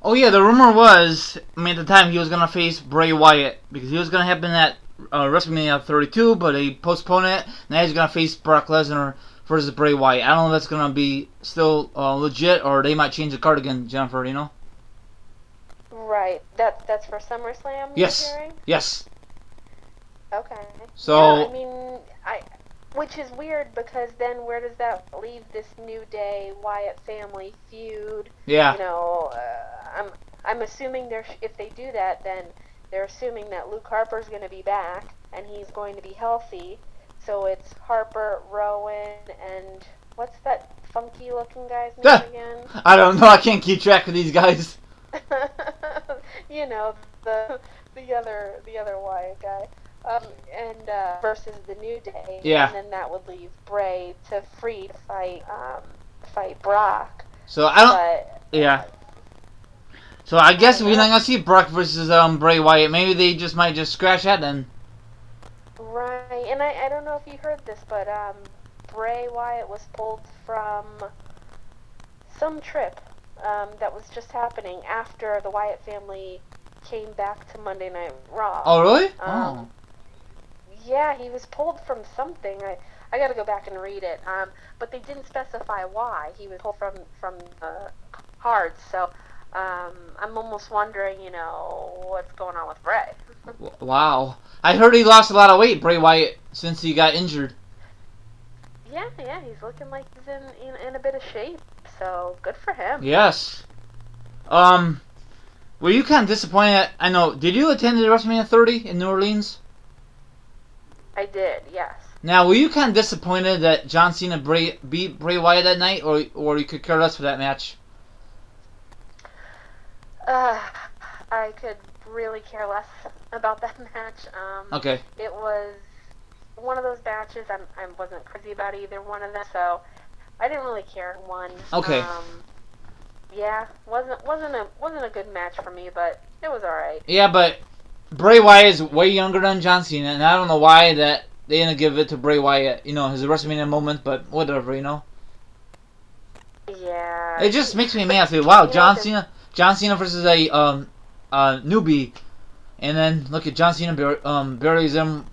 Oh yeah, the rumor was, I mean, at the time he was gonna face Bray Wyatt because he was gonna happen at WrestleMania 32, but he postponed it. Now he's gonna face Brock Lesnar versus Bray Wyatt. I don't know if that's gonna be still legit or they might change the card again, Jennifer. You know? Right. That's for SummerSlam. Yes. You're hearing? Yes. Okay. So. Yeah, I mean, which is weird because then where does that leave this New Day Wyatt family feud? Yeah. I'm assuming if they do that, then they're assuming that Luke Harper's going to be back and he's going to be healthy. So it's Harper, Rowan, and what's that funky looking guy's name again? I don't know. I can't keep track of these guys. the other Wyatt guy. And versus the New Day. Yeah. And then that would leave Bray to free to fight Brock. So I don't. Yeah. So I guess we're not gonna see Brock versus Bray Wyatt. Maybe they might just scratch that then. Right. And I don't know if you heard this, but Bray Wyatt was pulled from some trip that was just happening after the Wyatt family came back to Monday Night Raw. Oh really? Oh. Yeah, he was pulled from something. I got to go back and read it. But they didn't specify why he was pulled from the cards. So I'm almost wondering, what's going on with Bray. Wow. I heard he lost a lot of weight, Bray Wyatt, since he got injured. Yeah, he's looking like he's in a bit of shape. So good for him. Yes. Were you kind of disappointed? I know. Did you attend the WrestleMania 30 in New Orleans? I did, yes. Now, were you kind of disappointed that John Cena beat Bray Wyatt that night, or you could care less for that match? I could really care less about that match. Okay. It was one of those matches I wasn't crazy about either one of them, so I didn't really care who won. Okay. Yeah, wasn't a good match for me, but it was all right. Yeah, but Bray Wyatt is way younger than John Cena, and I don't know why that they didn't give it to Bray Wyatt. His WrestleMania moment, but whatever, Yeah. It just makes me mad. Wow, John Cena versus a newbie, and then look at John Cena buries him,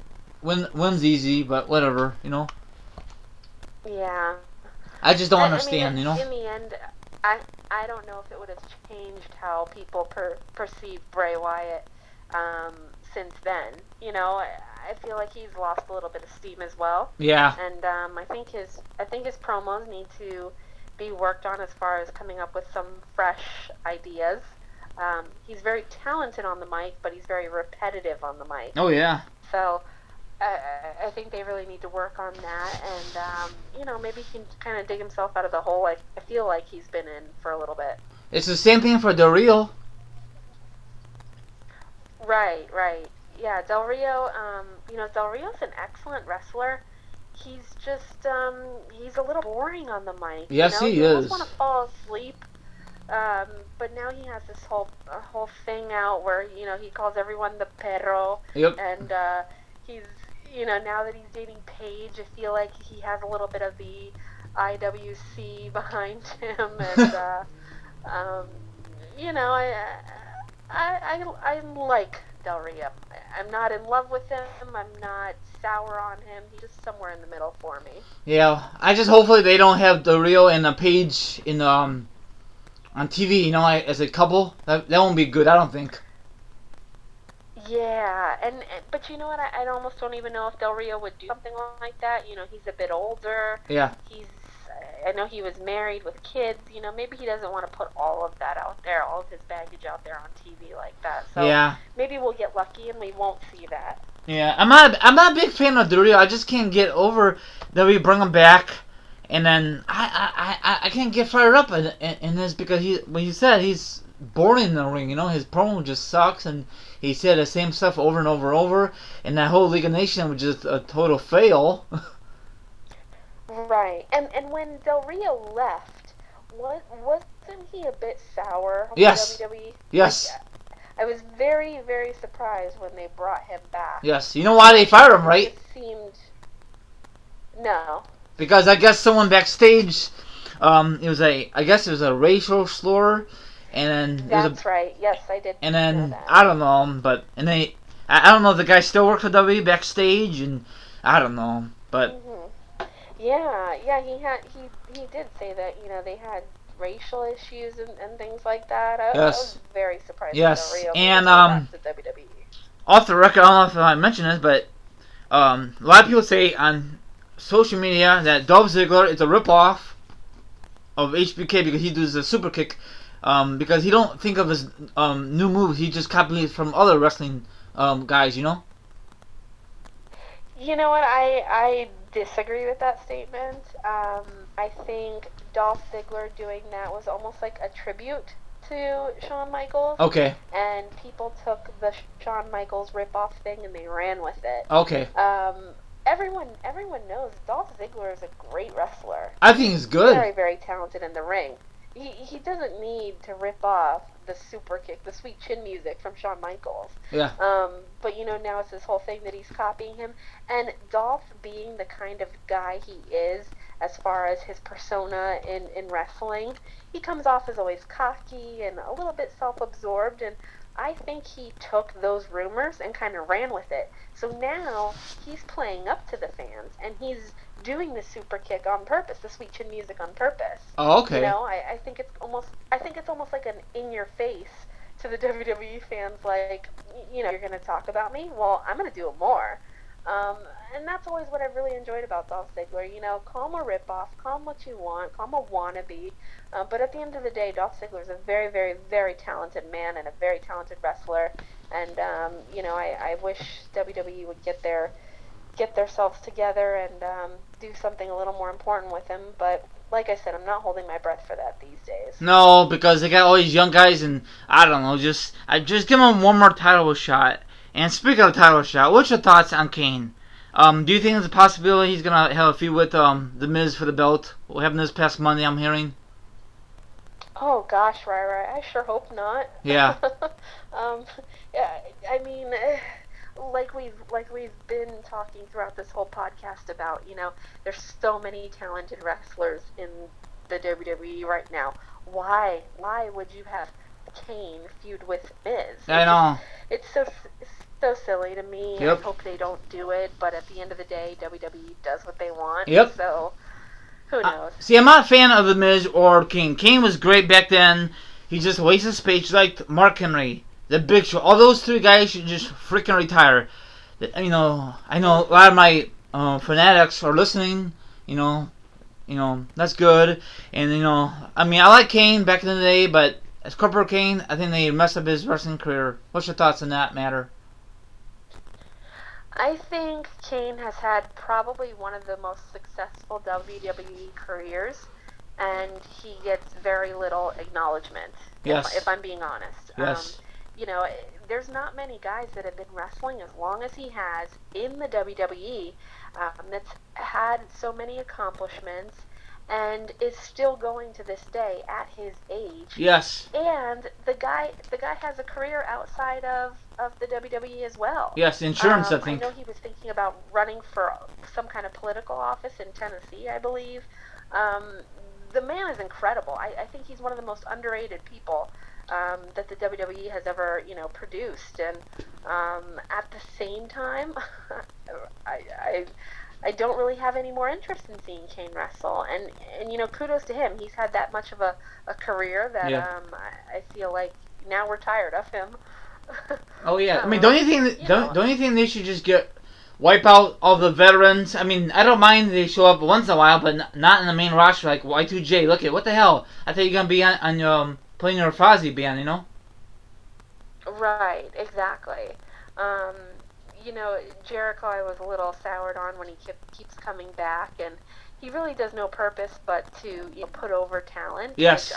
wins easy, but whatever, Yeah. I just don't understand, In the end, I don't know if it would have changed how people perceive Bray Wyatt since then. I feel like he's lost a little bit of steam as well. Yeah. And I think his promos need to be worked on as far as coming up with some fresh ideas. He's very talented on the mic, but he's very repetitive on the mic. Oh yeah. So I think they really need to work on that, and maybe he can kind of dig himself out of the hole I feel like he's been in for a little bit. It's the same thing for Del Rio. Right. Yeah, Del Rio, Del Rio's an excellent wrestler. He's just, he's a little boring on the mic. Yes, he you is. almost want to fall asleep. But now he has this whole thing out where, he calls everyone the perro. Yep. And, he's, now that he's dating Paige, I feel like he has a little bit of the IWC behind him. And, I like Del Rio. I'm not in love with him. I'm not sour on him. He's just somewhere in the middle for me. Yeah, I just hopefully they don't have Del Rio and Paige in on TV. As a couple. That won't be good. I don't think. Yeah, but you know what? I almost don't even know if Del Rio would do something like that. He's a bit older. Yeah. I know he was married with kids. Maybe he doesn't want to put all of that out there, all of his baggage out there on TV like that. So yeah. Maybe we'll get lucky and we won't see that. Yeah, I'm not a big fan of Del Rio. I just can't get over that we bring him back, and then I can't get fired up in this because he said he's boring in the ring. His promo just sucks, and he said the same stuff over and over and over, and that whole League of Nations was just a total fail. Right, and when Del Rio left, wasn't he a bit sour? Yes. WWE? Yes. I was very, very surprised when they brought him back. Yes. You know why they fired him, It right? just seemed no. Because I guess someone backstage, I guess it was a racial slur, and then That's right. Yes, I did and know then that. I don't know, I don't know if the guy still works for WWE backstage, and I don't know, but Yeah. He did say that they had racial issues and things like that. I was yes, very surprised that Del yes, Rio made and his way back to WWE. off the record, I don't know if I mentioned this, but a lot of people say on social media that Dolph Ziggler is a ripoff of HBK because he does a super kick. Because he don't think of his new moves, he just copies from other wrestling guys, you know. You know what? I disagree with that statement. I think Dolph Ziggler doing that was almost like a tribute to Shawn Michaels, Okay. and people took the Shawn Michaels ripoff thing and they ran with it. Okay. Everyone knows Dolph Ziggler is a great wrestler. I think it's good. Very, very talented in the ring. He doesn't need to rip off the super kick, the sweet chin music from Shawn Michaels. Yeah. But now it's this whole thing that he's copying him. And Dolph being the kind of guy he is, as far as his persona in wrestling, he comes off as always cocky and a little bit self-absorbed, and I think he took those rumors and kind of ran with it. So now he's playing up to the fans, and he's doing the super kick on purpose, the sweet chin music on purpose. Oh, okay. I think it's almost like an in your face to the WWE fans, like, you're going to talk about me? Well, I'm going to do it more. And that's always what I've really enjoyed about Dolph Ziggler. Call him a ripoff, call him what you want, call him a wannabe. But at the end of the day, Dolph Ziggler is a very, very, very talented man and a very talented wrestler. And I wish WWE would get themselves together and do something a little more important with him. But like I said, I'm not holding my breath for that these days. No, because they got all these young guys, and I don't know, just give them one more title shot. And speaking of title shot, what's your thoughts on Kane? Do you think there's a possibility he's gonna have a feud with the Miz for the belt? What happened this past Monday? I'm hearing. Oh gosh, right. I sure hope not. Yeah. Yeah. I mean, like we've been talking throughout this whole podcast about, there's so many talented wrestlers in the WWE right now. Why would you have Kane feud with Miz? I know. It's so silly to me. Yep. I hope they don't do it, but at the end of the day, WWE does what they want. Yep. So who knows? See, I'm not a fan of the Miz or Kane. Kane was great back then. He just wasted space, like Mark Henry, the Big Show. All those three guys should just freaking retire. I know a lot of my fanatics are listening. That's good. And I mean, I like Kane back in the day, but as Corporate Kane, I think they messed up his wrestling career. What's your thoughts on that matter? I think Kane has had probably one of the most successful WWE careers, and he gets very little acknowledgement. Yes. If I'm being honest. Yes. There's not many guys that have been wrestling as long as he has in the WWE that's had so many accomplishments and is still going to this day at his age. Yes. And the guy has a career outside of the WWE as well. Yes, insurance, I think. I know he was thinking about running for some kind of political office in Tennessee, I believe. The man is incredible. I think he's one of the most underrated people that the WWE has ever, produced. And at the same time, I don't really have any more interest in seeing Kane wrestle. And kudos to him. He's had that much of a career that I feel like now we're tired of him. Oh yeah. I mean, don't you think they should just wipe out all the veterans? I mean, I don't mind they show up once in a while, but not in the main roster like Y2J. Look at what the hell? I thought you're gonna be on your playing your Fozzy band, Right, exactly. Jericho I was a little soured on when he keeps coming back, and he really does no purpose but to put over talent. Yes.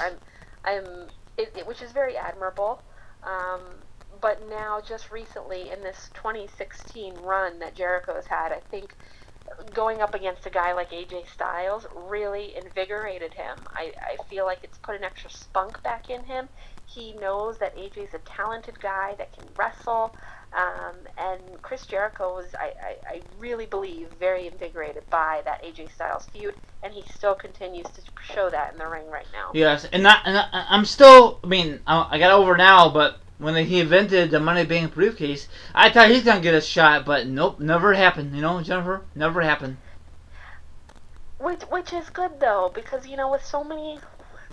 Which is very admirable. But now, just recently, in this 2016 run that Jericho has had, I think going up against a guy like AJ Styles really invigorated him. I feel like it's put an extra spunk back in him. He knows that AJ's a talented guy that can wrestle. And Chris Jericho was, I really believe, very invigorated by that AJ Styles feud, and he still continues to show that in the ring right now. Yes, I'm still. I mean, I got over now, but when he invented the Money Bank briefcase, I thought he's gonna get a shot, but nope, never happened. You know, Jennifer, never happened. Which is good though, because with so many,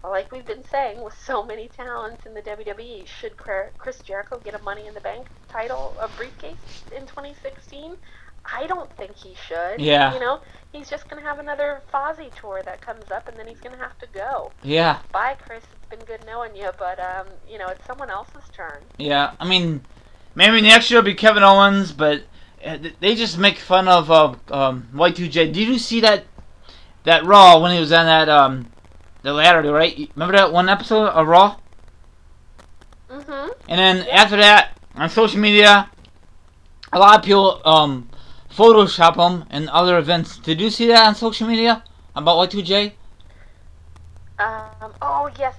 like we've been saying, with so many talents in the WWE, should Chris Jericho get a Money in the Bank title, a briefcase in 2016? I don't think he should. Yeah. He's just going to have another Fozzy tour that comes up, and then he's going to have to go. Yeah. Bye, Chris. It's been good knowing you, but, it's someone else's turn. Yeah, I mean, maybe next year will be Kevin Owens, but they just make fun of Y2J. Did you see that Raw when he was on that the ladder, right? Remember that one episode of Raw? Mm-hmm. And then after that, on social media, a lot of people Photoshop him in other events. Did you see that on social media about Y2J? Oh, yes.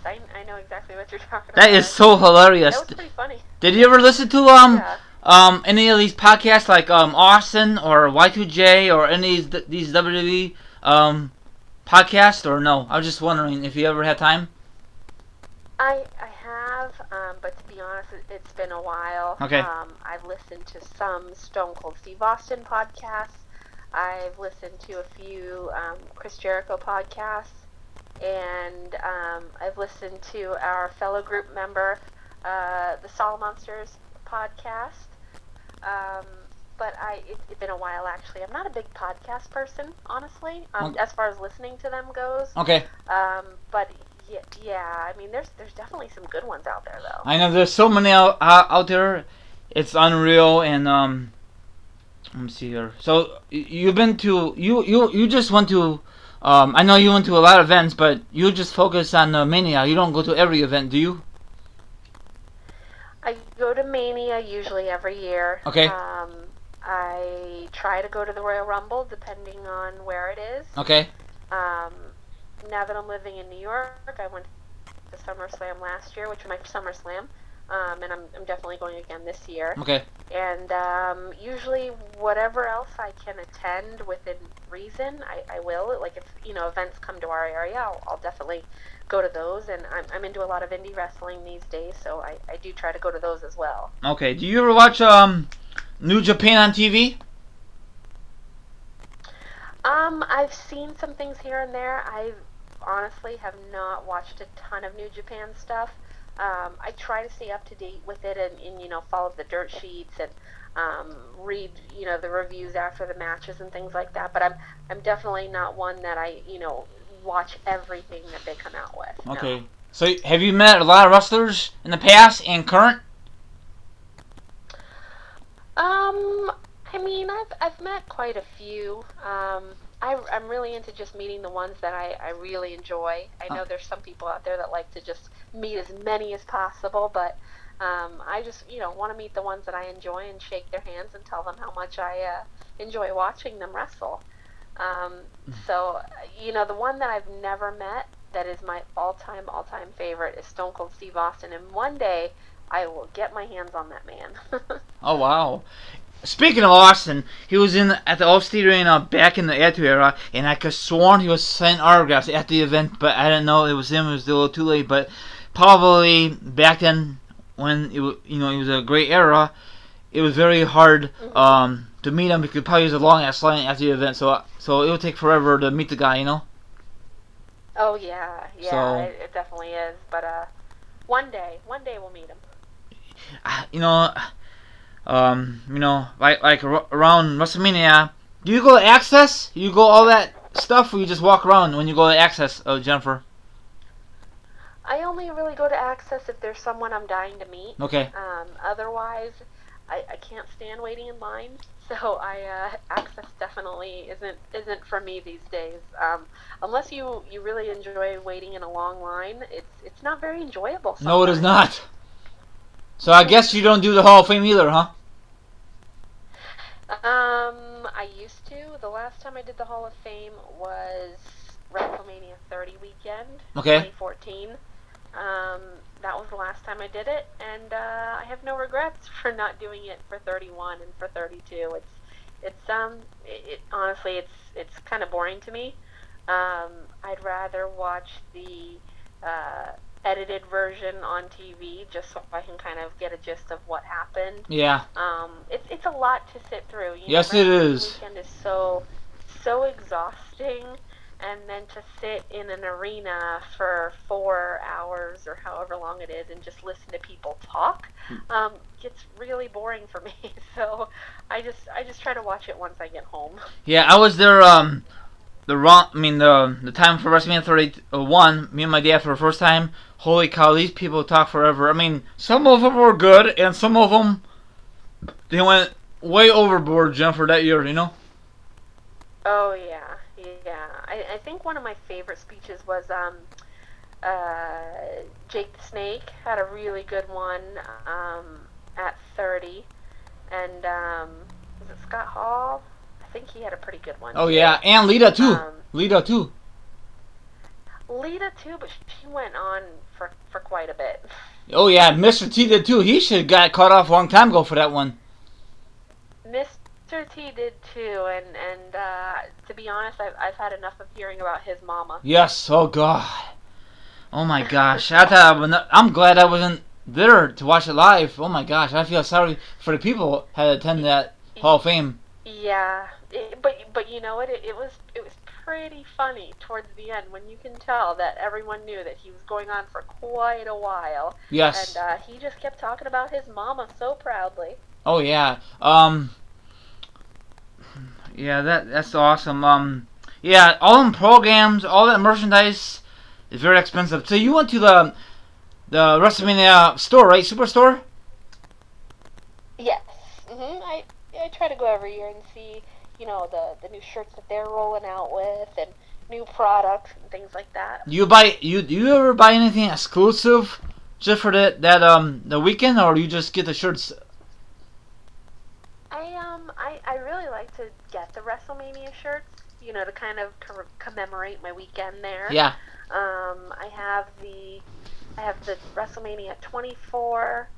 I know exactly what you're talking about. That is so hilarious. That was pretty funny. Did you ever listen to any of these podcasts like Austin or Y2J or any of these WWE podcasts or no? I was just wondering if you ever had time. I have, but to be honest, it's been a while. Okay. I've listened to some Stone Cold Steve Austin podcasts. I've listened to a few Chris Jericho podcasts, and I've listened to our fellow group member, the Solid Monsters podcast. But it's been a while actually. I'm not a big podcast person, honestly, as far as listening to them goes. Okay. But yeah, I mean, there's definitely some good ones out there, though. I know there's so many out there. It's unreal, and let me see here. So you've been to you just went to. I know you went to a lot of events, but you just focus on Mania. You don't go to every event, do you? I go to Mania usually every year. Okay. I try to go to the Royal Rumble, depending on where it is. Okay. Now that I'm living in New York, I went to SummerSlam last year, which was my SummerSlam, and I'm definitely going again this year. Okay. And usually, whatever else I can attend within reason, I will. Like if events come to our area, I'll definitely go to those. And I'm into a lot of indie wrestling these days, so I do try to go to those as well. Okay. Do you ever watch New Japan on TV? I've seen some things here and there. I honestly have not watched a ton of New Japan stuff. I try to stay up to date with it and follow the dirt sheets and read the reviews after the matches and things like that. But I'm definitely not one that I watch everything that they come out with. Okay. No. So have you met a lot of wrestlers in the past and current? I mean, I've met quite a few. I'm really into just meeting the ones that I really enjoy. I know there's some people out there that like to just meet as many as possible, but I just want to meet the ones that I enjoy and shake their hands and tell them how much I enjoy watching them wrestle. So the one that I've never met that is my all-time favorite is Stone Cold Steve Austin, and one day I will get my hands on that man. Oh wow. Speaking of Austin, he was at the Allstate Arena back in the Attitude Era, and I could sworn he was signing autographs at the event, but I didn't know it was him. It was a little too late, but probably back then when it was a great era, it was very hard to meet him because probably he was a long ass line after the event, so it would take forever to meet the guy, Oh yeah, So, it definitely is. But one day we'll meet him. Like around WrestleMania, do you go to Access? You go all that stuff, or you just walk around when you go to Access, Jennifer? I only really go to Access if there's someone I'm dying to meet. Okay. Otherwise, I can't stand waiting in line. So Access definitely isn't for me these days. Unless you really enjoy waiting in a long line, it's not very enjoyable sometimes. No, it is not. So I guess you don't do the Hall of Fame either, huh? I used to. The last time I did the Hall of Fame was WrestleMania 30 weekend, Okay. 2014. That was last time I did it, and I have no regrets for not doing it for 31 and for 32. Honestly, it's kind of boring to me. I'd rather watch the uh, edited version on TV just so I can kind of get a gist of what happened. Yeah. It's a lot to sit through. Yes, it WrestleMania is. weekend is so exhausting, and then to sit in an arena for 4 hours or however long it is and just listen to people talk gets really boring for me. So I just try to watch it once I get home. Yeah, I was there. The time for WrestleMania 31. Me and my dad for the first time. Holy cow! These people talk forever. I mean, some of them were good, and some of them they went way overboard, Jennifer, that year. Oh yeah, yeah. I think one of my favorite speeches was Jake the Snake had a really good one at 30, and was it Scott Hall? I think he had a pretty good one Oh too. yeah, and Lita too. Lita too. Lita too, but she went on for quite a bit. Oh yeah, Mr. T did too. He should have got cut off a long time ago for that one. Mr. T did too, and to be honest, I've had enough of hearing about his mama. Yes. Oh god. Oh my gosh. I'm glad I wasn't there to watch it live. Oh my gosh. I feel sorry for the people who had to attend that Hall of Fame. Yeah, but you know what? It was pretty funny towards the end when you can tell that everyone knew that he was going on for quite a while. Yes. And he just kept talking about his mama so proudly. Oh yeah. Yeah, that's awesome. Yeah, all them programs, all that merchandise is very expensive. So you went to the WrestleMania store, right? Superstore? Yes. I try to go every year and see, the new shirts that they're rolling out with and new products and things like that. Do you ever buy anything exclusive just for the weekend, or do you just get the shirts? I really like to get the WrestleMania shirts, to kind of commemorate my weekend there. Yeah. I have the WrestleMania 24,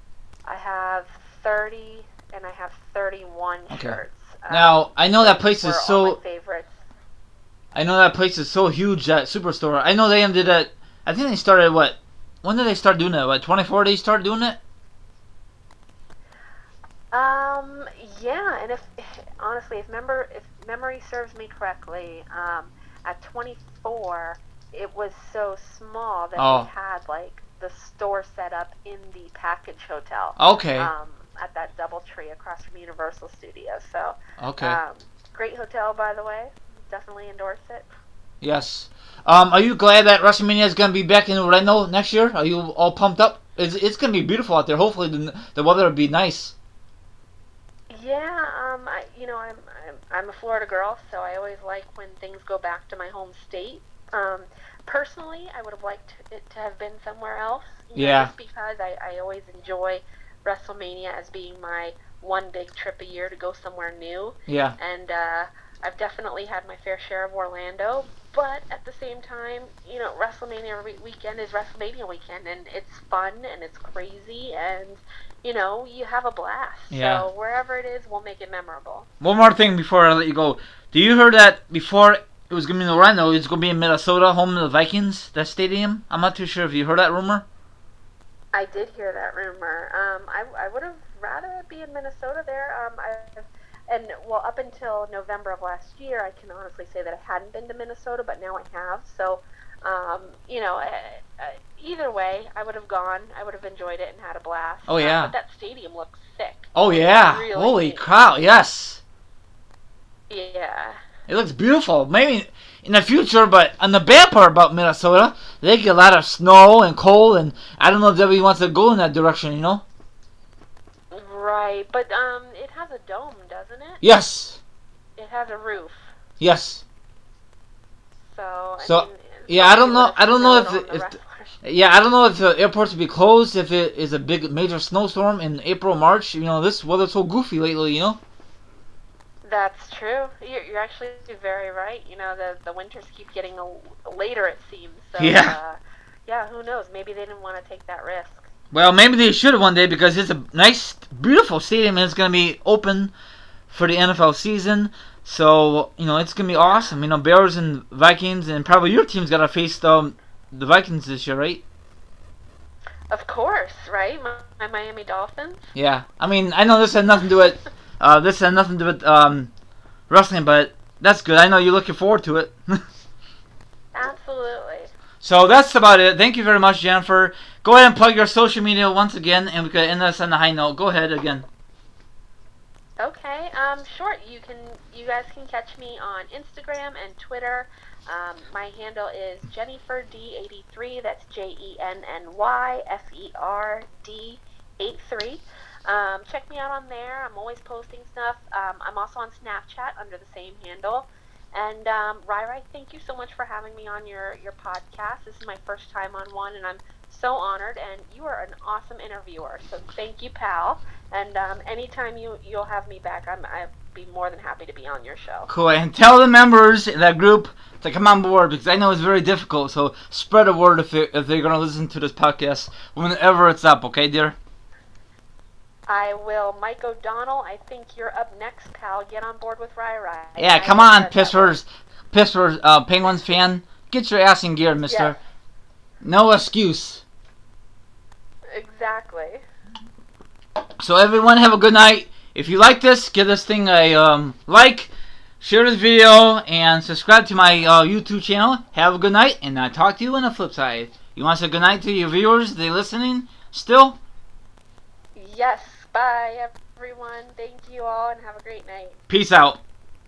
I have 30, and I have 31 shirts. Now I know that place is all my favorites. I know that place is so huge, that Superstore. I know they did that. I think they started what? When did they start doing that? What, 24? They started doing it. Yeah, and honestly, if memory serves me correctly, at 24, it was so small that they had like the store set up in the package hotel. Okay. At that DoubleTree across from Universal Studios. So. Okay. Great hotel, by the way. Definitely endorse it. Yes. Are you glad that WrestleMania is gonna be back in Orlando next year? Are you all pumped up? It's gonna be beautiful out there. Hopefully the weather will be nice. Yeah, I'm a Florida girl, so I always like when things go back to my home state. Personally, I would have liked it to have been somewhere else. Just because I always enjoy WrestleMania as being my one big trip a year to go somewhere new. Yeah. And I've definitely had my fair share of Orlando, but at the same time, WrestleMania weekend is WrestleMania weekend, and it's fun and it's crazy, and you have a blast. Yeah. So wherever it is, we'll make it memorable. One more thing before I let you go. Do you hear that before it was going to be in Orlando, it's going to be in Minnesota, home of the Vikings, that stadium? I'm not too sure if you heard that rumor. I did hear that rumor. I would have rather it be in Minnesota there. Up until November of last year, I can honestly say that I hadn't been to Minnesota, but now I have. So, either way, I would have gone. I would have enjoyed it and had a blast. Oh yeah. But that stadium looks sick. Oh yeah. Really Holy neat. cow! Yes. Yeah. It looks beautiful. Maybe in the future, but on the bad part about Minnesota, they get a lot of snow and cold, and I don't know if WWE wants to go in that direction. Right, but it has a dome, doesn't it? Yes. It has a roof. Yes. So yeah, I don't know. I don't know I don't know if the airports will be closed if it is a big major snowstorm in April, March. This weather's so goofy lately. That's true. You're actually very right. The winters keep getting later, it seems. So, yeah. Yeah, who knows? Maybe they didn't want to take that risk. Well, maybe they should one day because it's a nice, beautiful stadium and it's going to be open for the NFL season. So, it's going to be awesome. Bears and Vikings, and probably your team's got to face the Vikings this year, right? Of course, right? My Miami Dolphins. Yeah. I know this had nothing to do with wrestling, but that's good. I know you're looking forward to it. Absolutely. So that's about it. Thank you very much, Jennifer. Go ahead and plug your social media once again, and we could end this on a high note. Go ahead again. Okay, sure. You guys can catch me on Instagram and Twitter. My handle is Jennifer D83. That's JennyFerd83. Check me out on there. I'm always posting stuff. I'm also on Snapchat under the same handle. And Rai, thank you so much for having me on your podcast. This is my first time on one, and I'm so honored. And you are an awesome interviewer. So thank you, pal. And anytime you'll have me back, I'd be more than happy to be on your show. Cool. And tell the members in that group to come on board because I know it's very difficult. So spread the word if they're going to listen to this podcast whenever it's up. Okay, dear? I will. Mike O'Donnell, I think you're up next, pal. Get on board with Rai. Yeah, come on, Pittsburgh Penguins fan. Get your ass in gear, mister. Yes. No excuse. Exactly. So everyone have a good night. If you like this, give this thing a like, share this video, and subscribe to my YouTube channel. Have a good night, and I'll talk to you on the flip side. You want to say good night to your viewers? They listening still? Yes. Bye, everyone. Thank you all, and have a great night. Peace out.